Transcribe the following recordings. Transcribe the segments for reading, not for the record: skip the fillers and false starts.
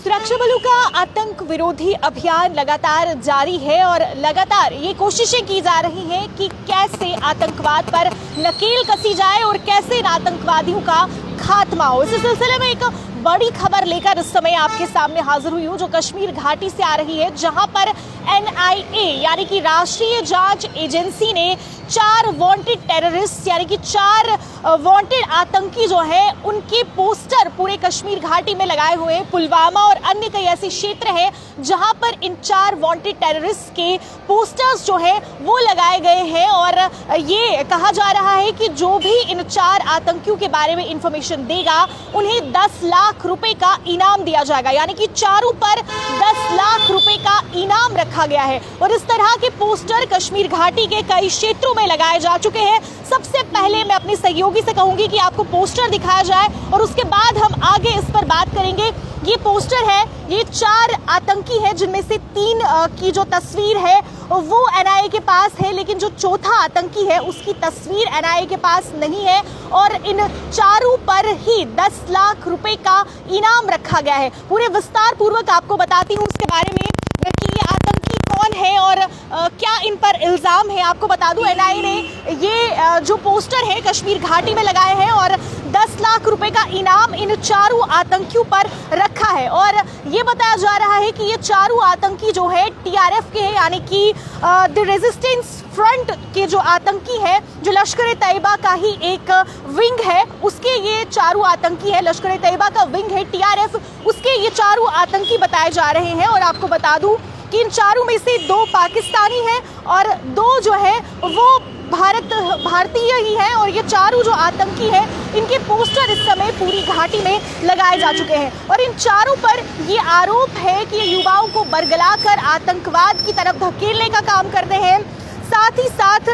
सुरक्षा बलों का आतंक विरोधी अभियान लगातार जारी है और लगातार ये कोशिशें की जा रही हैं कि कैसे आतंकवाद पर नकेल कसी जाए और कैसे इन आतंकवादियों का खात्मा हो। इस सिलसिले में एक बड़ी खबर लेकर इस समय आपके सामने हाजिर हुई हूँ, जो कश्मीर घाटी से आ रही है, जहां पर NIA यानी कि राष्ट्रीय जांच एजेंसी ने 4 वांटेड टेररिस्ट यानी कि 4 वांटेड आतंकी जो है उनके पोस्टर पूरे कश्मीर घाटी में लगाए हुए हैं। पुलवामा और अन्य कई ऐसे क्षेत्र हैं जहां पर इन 4 वांटेड टेररिस्ट के पोस्टर्स जो है वो लगाए गए हैं और ये कहा जा रहा है कि जो भी इन 4 आतंकियों के बारे में इंफॉर्मेशन देगा उन्हें 10 लाख रुपए का इनाम दिया जाएगा, यानी कि चारों पर 10 लाख रुपए का इनाम रखा गया है। और इस तरह के पोस्टर कश्मीर घाटी के कई क्षेत्रों में लगाए जा चुके हैं। सबसे पहले मैं अपने सहयोगी से कहूंगी कि आपको पोस्टर दिखाया जाए और उसके बाद हम आगे इस पर बात करेंगे। ये पोस्टर है, ये 4 आतंकी है जिनमें से 3 की जो तस्वीर है वो NIA के पास है, लेकिन जो चौथा आतंकी है उसकी तस्वीर NIA के पास नहीं है और इन चारों पर ही 10 लाख रुपए का इनाम रखा गया है। पूरे विस्तार पूर्वक आपको बताती हूँ उसके बारे में कि ये आतंकी कौन है और क्या इन पर इल्ज़ाम है। आपको बता दूं NIA ने ये जो पोस्टर है कश्मीर घाटी में लगाए हैं और 10 लाख रुपए का इनाम इन 4 आतंकियों पर रखा है और ये बताया जा रहा है कि ये 4 आतंकी जो है TRF के हैं, यानी कि द रेजिस्टेंस फ्रंट के जो आतंकी है, जो लश्कर ए तैयबा का ही एक विंग है, उसके ये 4 आतंकी है। लश्कर ए तैयबा का विंग है TRF, उसके ये 4 आतंकी बताए जा रहे हैं। और आपको बता दूं कि इन 4 में से 2 पाकिस्तानी हैं और 2 जो है वो भारतीय ही हैं। और ये 4 जो आतंकी हैं इनके पोस्टर इस समय पूरी घाटी में लगाए जा चुके हैं और इन 4 पर ये आरोप है कि ये युवाओं को बरगलाकर आतंकवाद की तरफ धकेलने का काम करते हैं। साथ ही साथ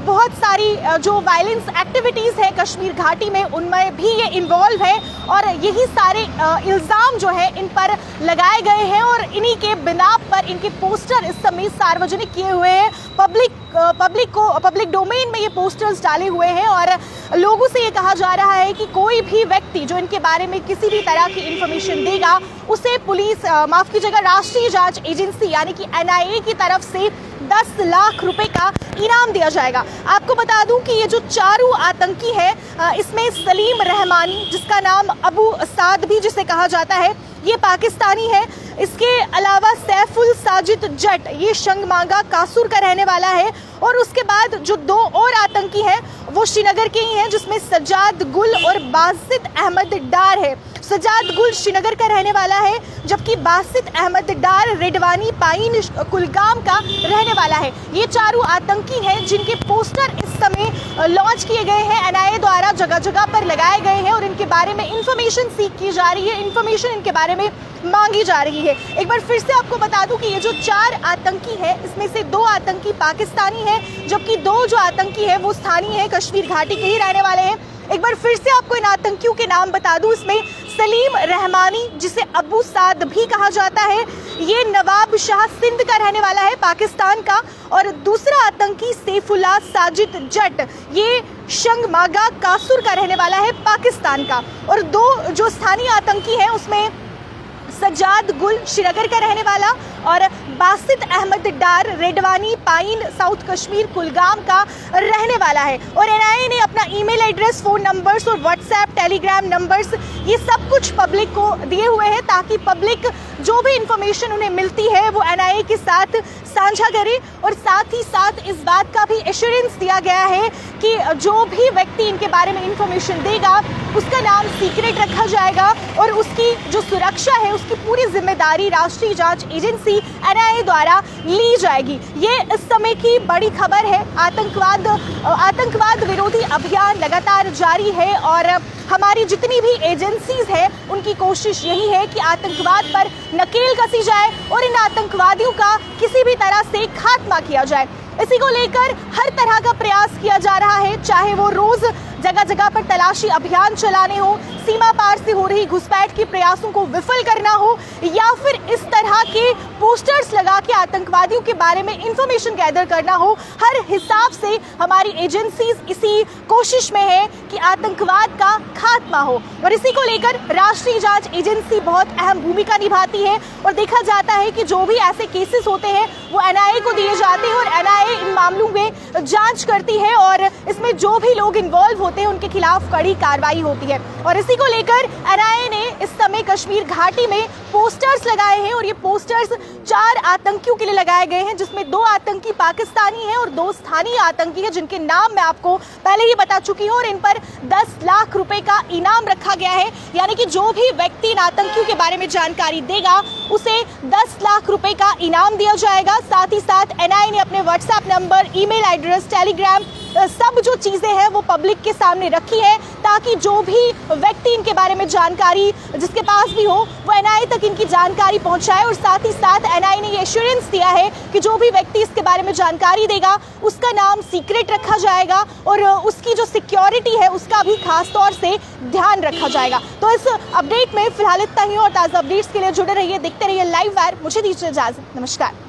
बहुत सारी जो वायलेंस एक्टिविटीज़ है कश्मीर घाटी में उनमें भी ये इन्वॉल्व है और यही सारे इल्ज़ाम जो है इन पर लगाए गए हैं और इन्हीं के बिना पर इनके पोस्टर इस समय सार्वजनिक किए हुए हैं। पब्लिक डोमेन में ये पोस्टर्स डाले हुए हैं और लोगों से ये कहा जा रहा है कि कोई भी व्यक्ति जो इनके बारे में किसी भी तरह की इंफॉर्मेशन देगा उसे पुलिस माफ़ कीजिएगा राष्ट्रीय जांच एजेंसी यानी कि NIA की तरफ से 10 लाख रुपए का इनाम दिया जाएगा। आपको बता दूं कि ये जो 4 आतंकी है इसमें सलीम रहमानी, जिसका नाम अबू साद भी जिसे कहा जाता है, ये पाकिस्तानी है। इसके अलावा सैफुल साजिद जट, ये शंगमागा कासुर का रहने वाला है। और उसके बाद जो 2 और आतंकी हैं वो श्रीनगर के ही हैं, जिसमें सज्जाद गुल और बासित अहमद डार है। सज्जाद गुल श्रीनगर का रहने वाला है जबकि बासित अहमद डार रेडवानी पाइन कुलगाम का रहने वाला है। ये 4 आतंकी हैं जिनके पोस्टर इस समय लॉन्च किए गए हैं, NIA द्वारा जगह जगह पर लगाए गए हैं और इनके बारे में इंफॉर्मेशन सीख की जा रही है, इंफॉर्मेशन इनके बारे में मांगी जा रही है। एक बार फिर से आपको बता दूं कि ये जो 4 आतंकी है इसमें से 2 आतंकी पाकिस्तानी हैं जबकि 2 जो आतंकी है वो स्थानीय है, कश्मीर घाटी के ही रहने वाले हैं। एक बार फिर से आपको इन आतंकियों के नाम बता दूं, इसमें सलीम रहमानी जिसे अबू साद भी कहा जाता है, ये नवाब शाह सिंध का रहने वाला है पाकिस्तान का। और दूसरा आतंकी सैफुल्लाह साजिद जट, ये शंगमागा कासुर का रहने वाला है पाकिस्तान का। और 2 जो स्थानीय आतंकी हैं उसमें सज्जाद गुल श्रीनगर का रहने वाला और बासित अहमद डार रेडवानी पाइन साउथ कश्मीर कुलगाम का रहने वाला है। और NIA ने अपना ईमेल एड्रेस, फ़ोन नंबर्स और व्हाट्सएप टेलीग्राम नंबर्स ये सब कुछ पब्लिक को दिए हुए हैं ताकि पब्लिक जो भी इंफॉर्मेशन उन्हें मिलती है वो NIA के साथ साझा करे। और साथ ही साथ इस बात का भी एश्योरेंस दिया गया है कि जो भी व्यक्ति इनके बारे में इंफॉर्मेशन देगा उसका नाम सीक्रेट रखा जाएगा और उसकी जो सुरक्षा है उसकी पूरी जिम्मेदारी राष्ट्रीय जांच एजेंसी NIA द्वारा ली जाएगी। ये इस समय की बड़ी खबर है। आतंकवाद विरोधी अभियान लगातार जारी है और हमारी जितनी भी एजेंसीज है उनकी कोशिश यही है कि आतंकवाद पर नकेल कसी जाए और इन आतंकवादियों का किसी भी तरह से खात्मा किया जाए। इसी को लेकर हर तरह का प्रयास किया जा रहा है, चाहे वो रोज जगह जगह पर तलाशी अभियान चलाने हो, सीमा पार से हो रही घुसपैठ के प्रयासों को विफल करना हो, या फिर इस तरह के पोस्टर्स लगा के आतंकवादियों के बारे में इंफॉर्मेशन गैदर करना हो, हर हिसाब से हमारी एजेंसीज इसी कोशिश में है कि आतंकवाद का खात्मा हो। और इसी को लेकर राष्ट्रीय जांच एजेंसी बहुत अहम भूमिका निभाती है और देखा जाता है कि जो भी ऐसे केसेस होते हैं वो एनआईए को दिए जाते हैं और एनआईए इन मामलों में जांच करती है और इसमें जो भी लोग इन्वॉल्व होते हैं उनके खिलाफ कड़ी कार्रवाई होती है। और इसी को लेकर एनआईए ने इस समय कश्मीर घाटी में पोस्टर्स लगाए हैं और ये पोस्टर्स 4 आतंकियों के लिए लगाए गए हैं, जिसमें 2 आतंकी पाकिस्तानी हैं और 2 स्थानीय आतंकी हैं, जिनके नाम मैं आपको पहले ही बता चुकी हूँ। और इन पर 10 लाख रुपए का इनाम रखा गया है, यानी कि जो भी व्यक्ति इन आतंकियों के बारे में जानकारी देगा उसे 10 लाख रुपए का इनाम दिया जाएगा। साथ ही साथ एनआईए ने अपने WhatsApp number, email address, Telegram, सब जो चीजें हैं वो पब्लिक के सामने रखी है, ताकि जो भी व्यक्ति इनके बारे में जानकारी जिसके पास भी हो वो एनआईए तक इनकी जानकारी पहुंचाए। और साथ ही साथ एनआईए ने ये एश्योरेंस दिया है कि जो भी व्यक्ति इसके बारे में जानकारी देगा उसका नाम सीक्रेट रखा जाएगा और उसकी जो सिक्योरिटी है उसका भी खास तौर से ध्यान रखा जाएगा। तो इस अपडेट में फिलहाल इतना ही और ताज़ा अपडेट्स के लिए जुड़े रहिए, देखते रहिए लाइव वायर। मुझे दीजिए इजाजत, नमस्कार।